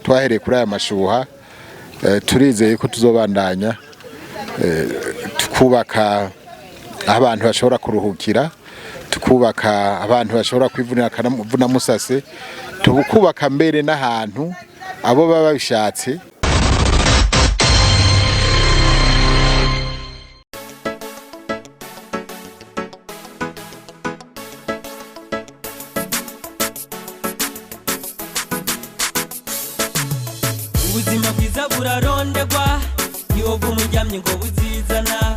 twahereye kuri aya mashuha turizeye ko tuzobandanya tukubaka abantu bashobora kuruhukira, tukubaka abantu bashobora kwivunira akanavuna musase, tukubaka mbere n'ahantu abo baba babishatse. Ubuzima bwiza burarondegwa niwo bw'umuryamye ngo buzizana,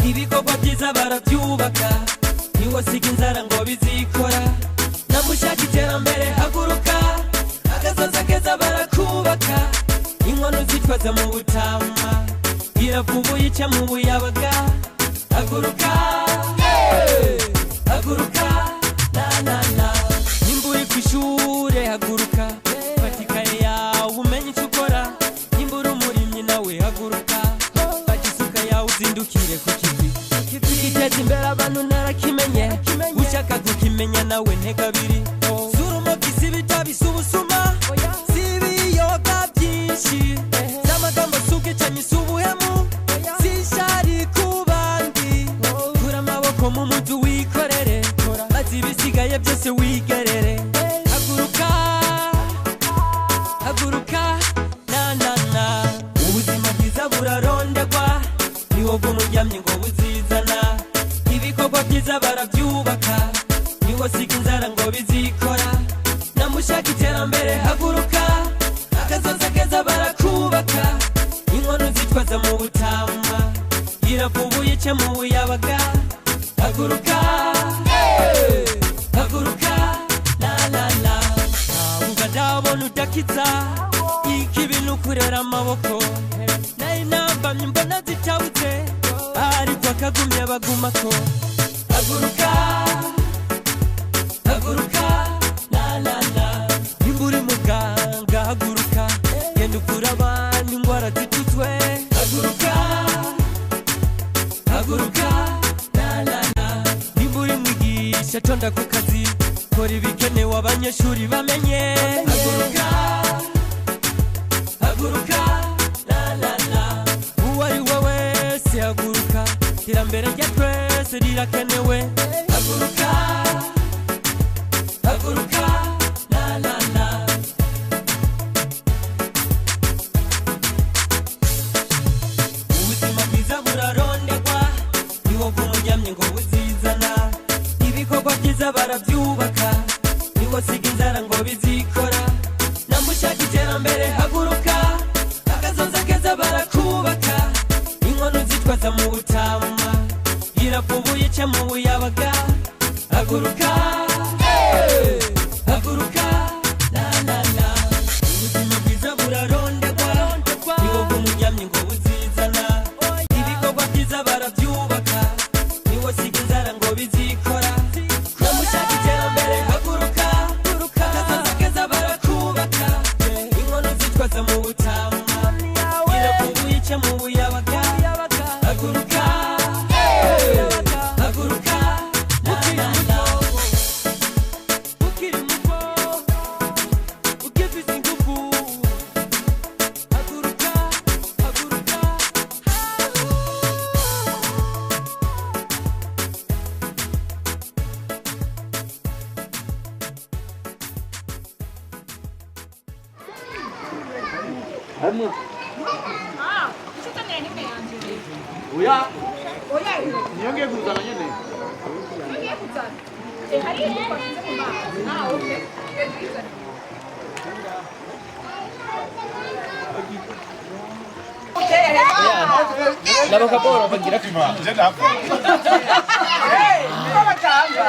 ibikorwa byiza barabyubaka niwo siga inzara ngo bizikora, namushaka iterambere haguruka, agasoza keza barakubaka, inkono zitwaza mu butama iravubu yica mu buyabaga, haguruka haguruka na nimba uri kw'ishure haguruka, fatikaye yawe umenye icyo ukora, nimba uri umurimyi nawe haguruka, fata isuka yawe uzindukire ku kivi, igiteza imbere abantu narakimenye, ushaka kukimenya nawe ntegabiri, surumogi z'ibitabi ubusuma, z'ibiyoga byinshi, z'amagambo s'ubwicanyi s'ubuhemu, z'ishari ku bandi, kura amaboko mu mudu wikorere, maze ibisigaye byose wigerere, haguruka haguruka na ubuzima bwiza burarondegwa niwo bw'umuryamye ngo buzizana, ibikorwa byiza barabyubaka niwo siga inzara ngo bizikora, namushaka iterambere haguruka, akazoza keza barakubaka, inkono zitwaza mu butama iravubu yica mu buyabaga, haguruka haguruka na wumva ndabona udakiza ikibi nukurera amaboko, nari nambamye mbona zitabuze ariko akagumya bagumako, haguruka haguruka na nimba uri muganga haguruka, genda uvura abandi indwara zituzwe, haguruka haguruka na nimba uri mwigisha tonda ku kazi, kora ibikenewe abanyeshuri bamenye, haguruka haguruka na uwo ari we wese haguruka, iterambere rya twese rirakenewe, haguruka haguruka na ubuzima bwiza burarondegwa niwo bw'umuryamye ngo buzizana, ibikorwa byiza barabyubaka niwo siga inzara ngo bizikora, namushaka iterambere haguruka, agasoza keza barakubaka, inkono zitwaza mu butama iravubu yica mu buyabaga, haguruka haguruka na ubuzima bwiza burarondegwa niwo bw'umuryamye ngo buzizana, ibikorwa byiza barabyubaka niwo siga inzara ngo bizikora, namushaka iterambere haguruka, agasoza keza barakubaka, inkono zitwaza mu butama iravubu yica mu buyabaga, haguruka haguruka na ukiri muto ugifise ingufu, haguruka haguruka Niongee kuzana nyene. Niongee kuzana. Hari kwa kusema okay. Lavo caporo bagira prima. Kama kamba.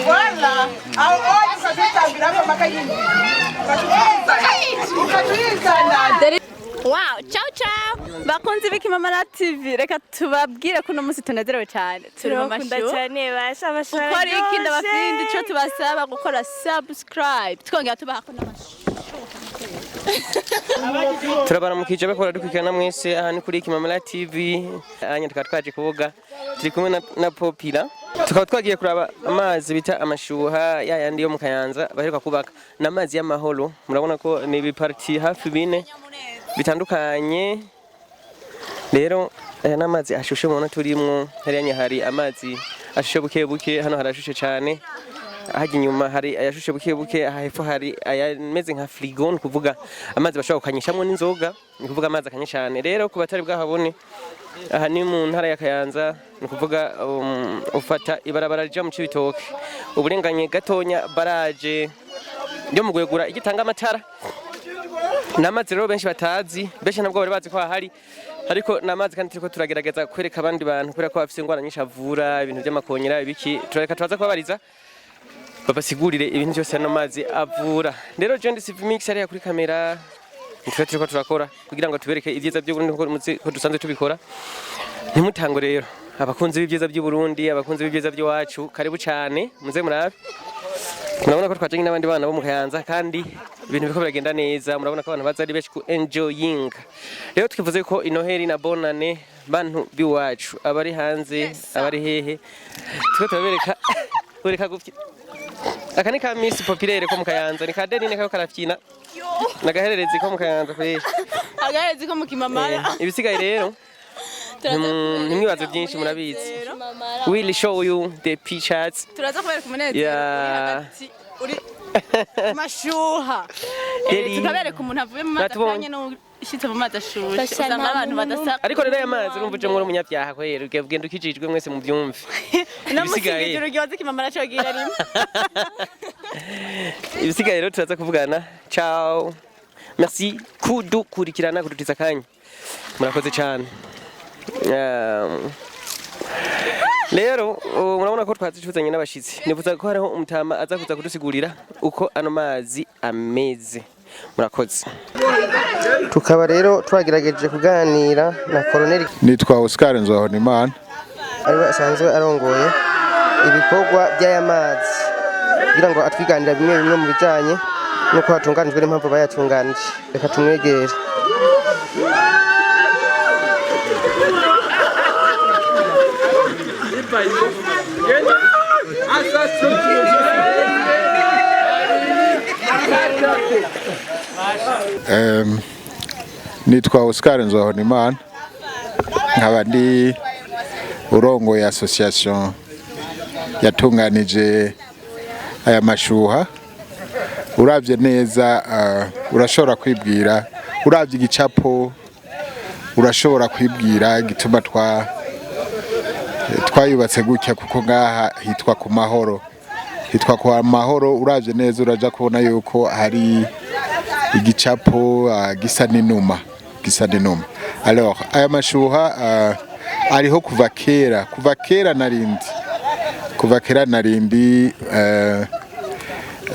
Wala au ukatutambira kwa makayindi. Ukatuizana. Wow, ciao ciao. Bakunzi b'Ikimamara TV, reka tubabwire ko uno munsi tunezerewe cyane. Turi mu mashu. Cyane basha bashara. Ukora iki ndabafindi ico tubasaba gukora subscribe. Twongera tubaha ko n'amashu. turabaramukije bakora dukurikirana mwese aha ni kuri Kimamara TV anya twaje kuvuga turi kumwe na Popila tukaba twagiye kuraba amazi bita amashuha yayandi yo mu Kayanza baheruka kubaka n'amazi y'amahoro murabona ko ni biparti hafi bine bitandukanye rero aya n'amazi ashushe mubona turimwo hari amazi ashushe buke buke hano harashushe cyane haje inyuma hari ayashushe buke buke hepfo hari ayameze nka frigo kuvuga amazi bashobora kukanyishamwe n'inzoga ni kuvuga amazi akanye cyane rero ku batari bwahabone aha ni mu ntara ya Kayanza ni kuvuga ufata ibarabara rija mu Cibitoke uburenganye gatonya baraje ryo mu Gwegura igitanga amatara n'amazi rero benshi batazi benshi nabwo bari bazi ko hari ariko n'amazi kandi turiko turagerageza kwereka abandi bantu kubera ko bafite ingwara nyinshi avura ibintu by'amakonyera ibiki tureka turaza kubabariza babasigurire ibintu byose no mazi avura rero John Civimix ari kuri kamera nitwe turiko turakora kugira ngo tubereke ibyiza by'u Burundi ko dusanzwe tubikora ntimutango rero abakunzi b'ibyiza by'u Burundi abakunzi b'ibyiza by'iwacu karibu cyane muze murabe murabona ko twajanye n'abandi bana bo mu Kayanza kandi ibintu biko biragenda neza murabona ko abantu bazari beshi ku enjoying rero tukivuze ko inoheri na bonane bantu biwacu abari hanze abari hehe twe tubereka ureka gufya akani ka Miss Populaire ko mu Kayanza ni ka Denine kayo karafyina nagahererezi ko mu Kayanza kwe agaherezi ko mu Kimamara ibisigaye rero nimwibazo byinshi murabizi will show you the pictures turaza kubereka umunezero uri mashuha tukabereka umuntu avuye mu mazi kanye no ishitse mu mazi ashushe usanga abantu badasaba ariko rero aya mazi urumva uje muri umunyabyaha kwera ugenda ukijijwe mwese mu byumve ibisigaye ijoro ryoze Kimamara cogira rimwe ibisigaye rero turaza kuvugana ciao merci kudukurikirana kudutiza kanya murakoze cyane rero murabona ko twazicuzanye n'abashitsi nifuza ko hariho umutama aza kuza kudusigurira uko ano mazi ameze murakoze tukaba rero twagerageje kuganira na Colonel nitwa Oscar Nzohonimana ariwe asanzwe arongoye ibikorwa by'aya mazi kugira ngo atwiganira bimwe mu bijanye nuko hatunganijwe n'impamvu bayatunganije reka tumwegere nitwa Oscar Nzohonimana nkaba ndi urongoye association yatunganije aya mashuha uravye neza urashobora kwibwira uravye igicapo urashobora kwibwira gituma twayubatse gutya kuko ngaha hitwa ku mahoro uravye neza uraja kubona yuko hari igicapo gisa n'inuma alors aya mashuha ariho kuva kera narindi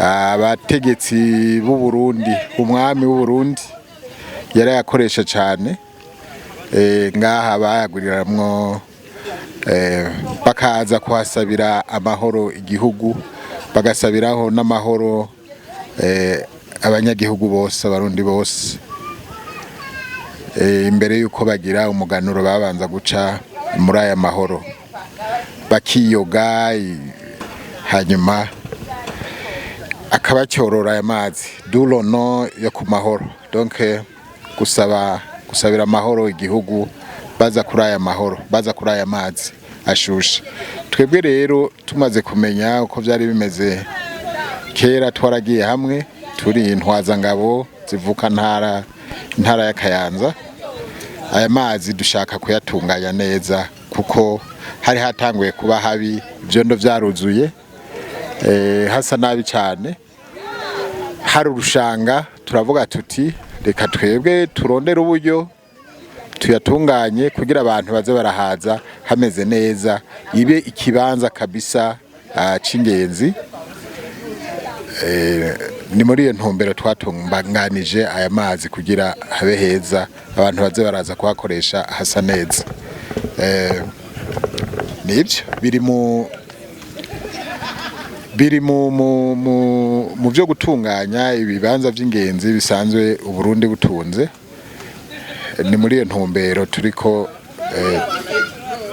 abategetsi b'u Burundi umwami w'u Burundi yarayakoresha cyane ngaha bayaguriramwo bakaza kuhasabira amahoro igihugu bagasabiraho n'amahoro abanyagihugu bose abarundi bose imbere yuko bagira umuganuro babanza guca muri aya mahoro bakiyoga hanyuma akabacyorora aya mazi durono yo ku mahoro donc gusabira amahoro igihugu baza kuri aya mazi ashushe twebwe rero tumaze kumenya uko byari bimeze kera twaragiye hamwe turi intwazangabo zivuka intara ya Kayanza aya mazi dushaka kuyatunganya neza kuko hari hatanguye kuba habi ibyondo byaruzuye hasa nabi cyane hari urushanga turavuga tuti reka twebwe turondera uburyo tuyatunganye kugira abantu baze barahaza hameze neza ibe ikibanza kabisa c'ingenzi ni muri iyo ntumbero twatunganije aya mazi kugira habe heza abantu baze baraza kuhakoresha hasa neza nibyo biri biri mu byo gutunganya ibibanza by'ingenzi bisanzwe Uburundi butunze. Ni muri iyo ntumbero turiko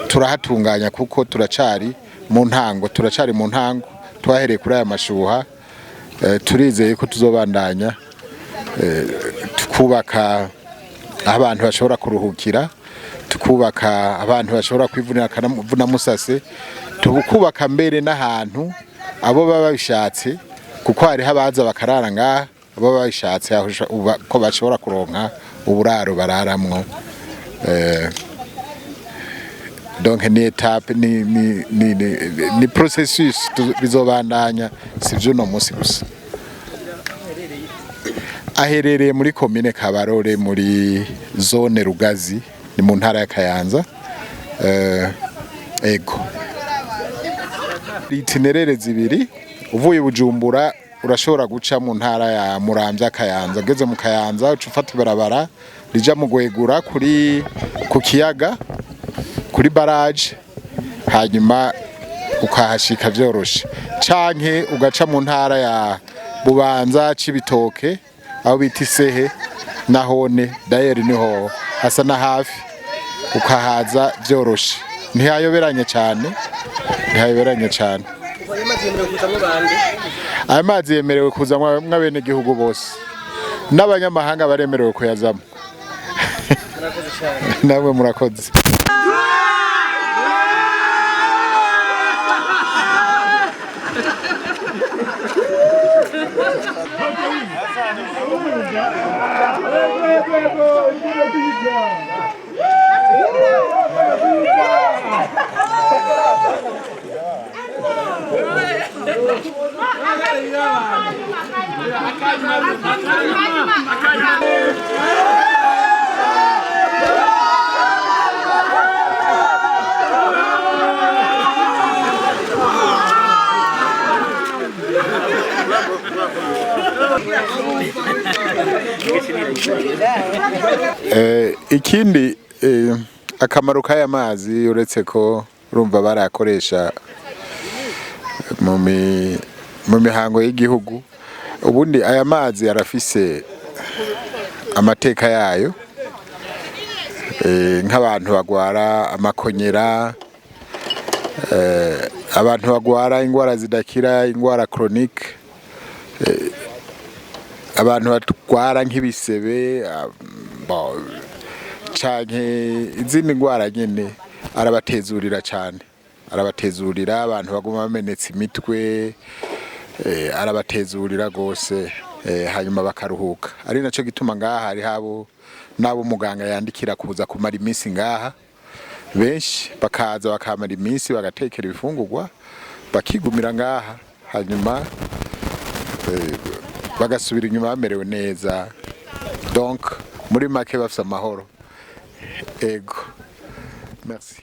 turahatunganya kuko turacari mu ntango twahereye kuri aya mashuha. Turizeye ko tuzobandanya tukubaka abantu bashobora kuruhukira, tukubaka abantu bashobora kwivunira musase, tukubaka mbere n'ahantu abo baba bishatse, kuko hari abaza bakarara ngaha, abo baba bishatse ko bashobora kuronka uburaro bararamwo. Donc ni etape ni processus bizobandanya, sivyo no musi gusa. Aherereye muri komine Kabarore muri zone Rugazi, ni mu ntara ya Kayanza. Ego itinerere zibiri, uvuye Bujumbura urashobora guca mu ntara ya Muramvya Kayanza. Ugeze mu Kayanza uca ufata ibarabara rija mu Gwegura ku kiyaga kuri barrage, hanyuma ukahashika vyoroshe, canke ugaca mu ntara ya Bubanza Cibitoke aho bita Isehe, nahone dayeri niho hasa na hafi, ukahaza vyoroshe, ntihayoberanye cyane. Aya mazi yemerewe kuzamwa mw'abene gihugu bose, n'abanyamahanga baremerewe kuyazamo. Namwe murakoze. Ikindi akamaro k'aya mazi uretse ko urumva barakoresha mu mihango y'igihugu, ubundi aya mazi arafise amateka yayo. Nk'abantu bagwara amakonyera, abantu bagwara ingwara zidakira, ingwara chronique, abantu batwara nk'ibisebe canke izindi ngwara nyene, arabatezurira cyane, arabatezurira. Abantu baguma bamenetse imitwe, arabatezurira gose, hanyuma bakaruhuka. Ari naco gituma ngaha hari nabo muganga yandikira kuza kumara iminsi ngaha, benshi bakaza bakamara iminsi bagatekera ibifungurwa bakigumira ngaha, hanyuma bagasubira inyuma bamerewe neza. Donc muri make bafite amahoro. Ego, merci.